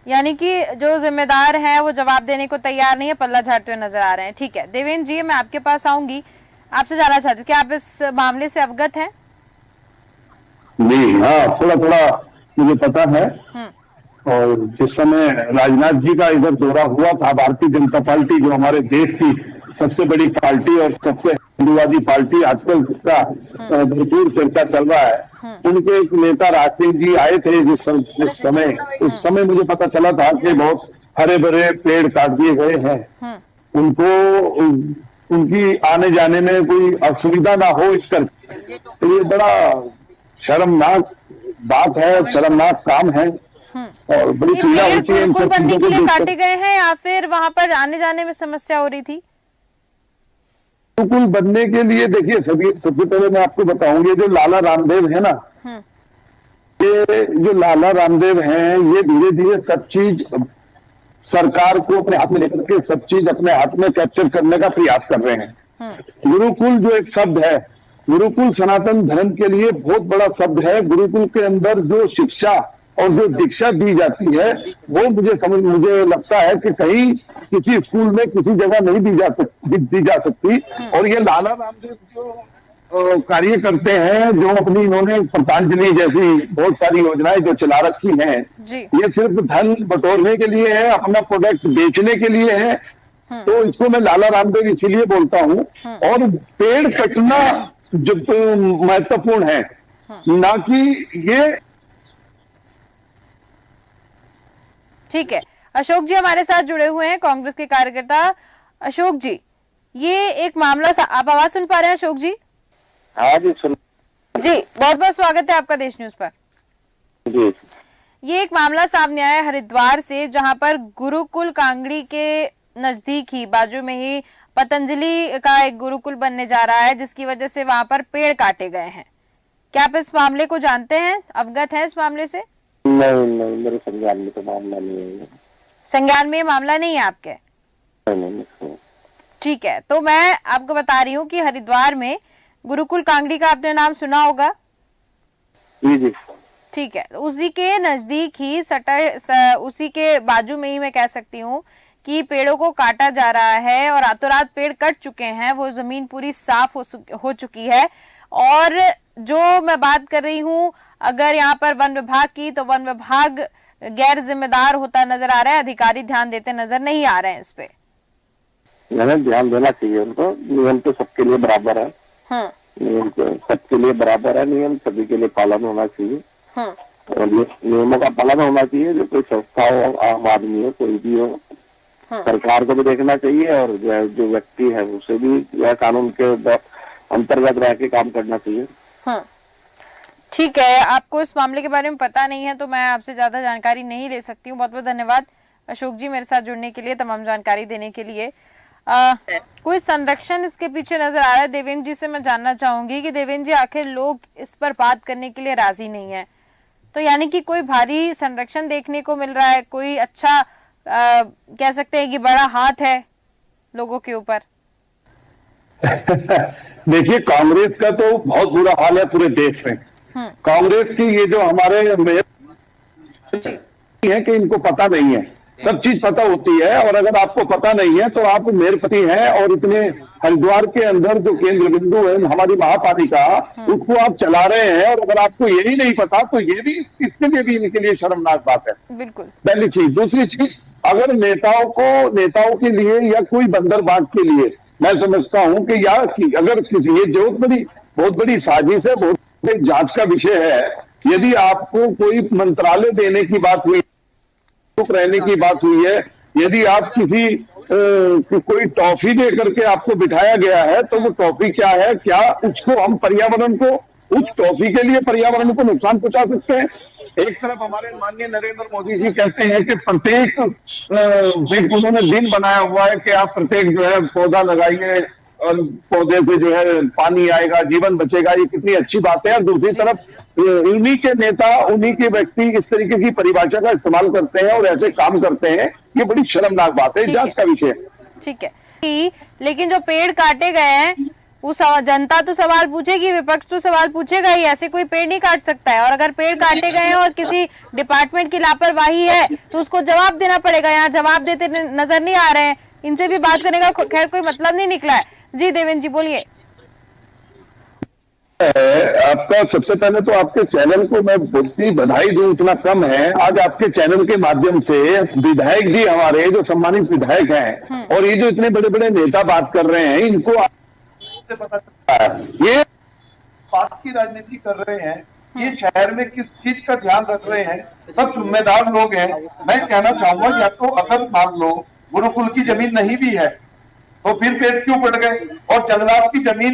यानी कि जो जिम्मेदार है वो जवाब देने को तैयार नहीं है, पल्ला झाड़ते हुए नजर आ रहे हैं। ठीक है देवेंद्र जी, मैं आपके पास आऊंगी, आपसे जानना चाहती हूँ कि आप इस मामले से अवगत हैं? जी हाँ, थोड़ा थोड़ा मुझे पता है। और जिस समय राजनाथ जी का इधर दौरा हुआ था, भारतीय जनता पार्टी जो हमारे देश की सबसे बड़ी पार्टी और सबसे हिंदूवादी पार्टी आजकल जिसका भरपूर चर्चा चल रहा है, उनके एक नेता राज सिंह जी आए थे। जिस समय उस समय मुझे पता चला था कि बहुत हरे भरे पेड़ काट दिए गए हैं, उनको उनकी आने जाने में कोई असुविधा ना हो इस करके। तो ये बड़ा शर्मनाक बात है, शर्मनाक काम है और बड़ी पीड़ा होती है इन सब बनने के लिए काटे गए हैं या फिर वहां पर आने जाने में समस्या हो रही थी? गुरुकुल बनने के लिए देखिए, सबसे पहले मैं आपको बताऊंगी, जो लाला रामदेव है ना, ये जो लाला रामदेव हैं, ये धीरे धीरे सब चीज सरकार को अपने हाथ में लेकर के सब चीज अपने हाथ में कैप्चर करने का प्रयास कर रहे हैं। गुरुकुल जो एक शब्द है, गुरुकुल सनातन धर्म के लिए बहुत बड़ा शब्द है। गुरुकुल के अंदर जो शिक्षा और जो दीक्षा दी जाती है वो मुझे लगता है कि कहीं किसी स्कूल में किसी जगह नहीं दी जा सकती। और ये लाला रामदेव जो कार्य करते हैं, जो अपनी इन्होंने पतंजलि जैसी बहुत सारी योजनाएं जो चला रखी हैं, ये सिर्फ धन बटोरने के लिए है, अपना प्रोडक्ट बेचने के लिए है। तो इसको मैं लाला रामदेव इसीलिए बोलता हूँ। और पेड़ कटना जो महत्वपूर्ण है, ना कि ये। ठीक है, अशोक जी हमारे साथ जुड़े हुए हैं, कांग्रेस के कार्यकर्ता। अशोक जी, ये एक मामला आप आवाज सुन पा रहे हैं अशोक जी? हाँ जी, सुन जी। बहुत बहुत स्वागत है आपका देश न्यूज पर। जी। ये एक मामला सामने आया है हरिद्वार से, जहां पर गुरुकुल कांगड़ी के नजदीक ही बाजू में ही पतंजलि का एक गुरुकुल बनने जा रहा है, जिसकी वजह से वहां पर पेड़ काटे गए हैं। क्या आप इस मामले को जानते हैं, अवगत हैं इस मामले से? नहीं, मेरे संज्ञान में तो मामला नहीं है। संज्ञान में मामला नहीं है आपके? नहीं। ठीक है, तो मैं आपको बता रही हूँ कि हरिद्वार में गुरुकुल कांगड़ी का आपने नाम सुना होगा। जी। ठीक है, उसी के नजदीक ही उसी के बाजू में ही मैं कह सकती हूँ कि पेड़ों को काटा जा रहा है और रातों रात पेड़ कट चुके हैं। वो जमीन पूरी साफ हो चुकी है। और जो मैं बात कर रही हूँ, अगर यहाँ पर वन विभाग की, तो वन विभाग गैर जिम्मेदार होता नजर आ रहा है, अधिकारी ध्यान देते नजर नहीं आ रहे हैं इस पे। ध्यान देना चाहिए उनको। नियम तो सबके लिए बराबर है। नियम तो सबके लिए बराबर है, नियम सभी के लिए पालन होना चाहिए। और नियमों का पालन होना चाहिए। जो कोई संस्था हो, आम आदमी हो, कोई भी हो, सरकार को भी देखना चाहिए और जो व्यक्ति है उसे भी यह कानून के अंतर्गत रह के काम करना चाहिए। ठीक है, आपको इस मामले के बारे में पता नहीं है तो मैं आपसे ज्यादा जानकारी नहीं ले सकती हूँ। बहुत बहुत धन्यवाद अशोक जी मेरे साथ जुड़ने के लिए, तमाम जानकारी देने के लिए। कोई संरक्षण इसके पीछे नजर आ रहा है? देवेंद्र जी से मैं जानना चाहूंगी कि देवेंद्र जी, आखिर लोग इस पर बात करने के लिए राजी नहीं है, तो यानी कि कोई भारी संरक्षण देखने को मिल रहा है, कोई अच्छा कह सकते हैं कि बड़ा हाथ है लोगों के ऊपर? देखिए, कांग्रेस का तो बहुत बुरा हाल है पूरे देश में। कांग्रेस की ये जो हमारे है कि इनको पता नहीं है, सब चीज पता होती है। और अगर आपको पता नहीं है तो आप मेयरपति हैं और इतने हरिद्वार के अंदर जो केंद्र बिंदु है हमारी महापालिका, उसको आप चला रहे हैं। और अगर आपको यही नहीं पता तो ये भी, इसके लिए भी इनके लिए शर्मनाक बात है। बिल्कुल। पहली चीज। दूसरी चीज, अगर नेताओं के लिए या कोई बंदरबाग के लिए, मैं समझता हूं कि अगर किसी, ये बहुत बड़ी साजिश है, बहुत बड़ी जांच का विषय है। यदि आपको कोई मंत्रालय देने की बात हुई, चुप रहने की बात हुई है, यदि आप कोई टॉफी दे करके आपको बिठाया गया है, तो वो टॉफी क्या है? क्या उसको हम उस टॉफी के लिए पर्यावरण को नुकसान पहुंचा सकते हैं? एक तरफ हमारे माननीय नरेंद्र मोदी जी कहते हैं कि प्रत्येक उन्होंने दिन बनाया हुआ है कि आप प्रत्येक जो है पौधा लगाइए और पौधे से जो है पानी आएगा, जीवन बचेगा। ये कितनी अच्छी बात है। और दूसरी तरफ उन्हीं के नेता, उन्हीं के व्यक्ति इस तरीके की परिभाषा का इस्तेमाल करते हैं और ऐसे काम करते हैं। ये बड़ी शर्मनाक बात है, जांच का विषय है। ठीक है, लेकिन जो पेड़ काटे गए हैं जनता तो सवाल पूछेगी, विपक्ष तो सवाल पूछेगा ही। ऐसे कोई पेड़ नहीं काट सकता है, और अगर पेड़ काटे गए हैं और किसी डिपार्टमेंट की लापरवाही है तो उसको जवाब देना पड़ेगा। यहाँ जवाब देते नजर नहीं आ रहे हैं, इनसे भी बात करने का खैर कोई मतलब नहीं निकला है। जी देवेंद्र जी बोलिए। आपका सबसे पहले तो आपके चैनल को मैं बहुत ही बधाई दूं, इतना कम है। आज आपके चैनल के माध्यम से विधायक जी, हमारे जो सम्मानित विधायक हैं, और ये जो इतने बड़े बड़े नेता बात कर रहे हैं, इनको पता चलता है ये स्वार्थ की राजनीति कर रहे हैं, ये शहर में किस चीज का ध्यान रख रहे हैं। सब जिम्मेदार लोग हैं। मैं कहना चाहूंगा, या तो अगर मान लो गुरुकुल की जमीन नहीं भी है तो फिर पेड़ क्यों पड़ गए, और जंगलात की जमीन